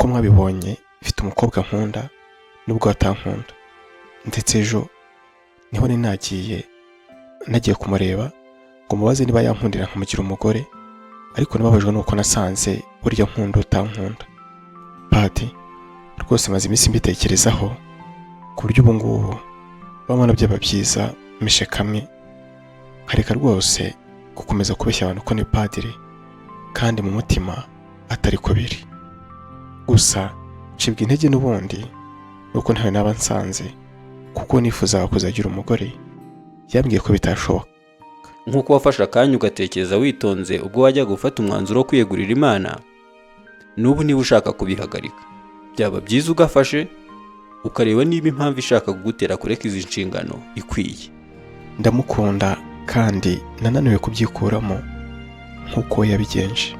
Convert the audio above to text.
nk'uko mwabibonye mfite umukobwa nkunda nubwo atankunda, ndetse ejo niho nagiye kumureba ngo mubaze niba yankundira nkamugira umugore, ariko nababajwe nuko nasanze burya nkunda utankunda. Padi rwose maze iminsi mbitekerezaho ku buryo ubu ngubu bamwana byaba byiza mishe kamwe nkareka rwose gukomeza kubeshya abantu ko ni padiri kandi mu mutima atari ko biri. Gusa ncibwa intege n'ubundi nuko ntawe naba nsanze, kuko nifuzaga kuzagira umugore yambwiye ko bitashoboka. Nk'uko wafashe akanya ugatekereza witonze ubwo wajya gufata umwanzuro wo kwiyegurira Imana, n'ubu niba ushaka kubihagarika byaba byiza ugafashe ukareba niba impamvu ishaka kugutera kureka izi nshingano ikwiye. Ndamukunda kandi nananiwe kubyikuramo nk'uko yabigenje.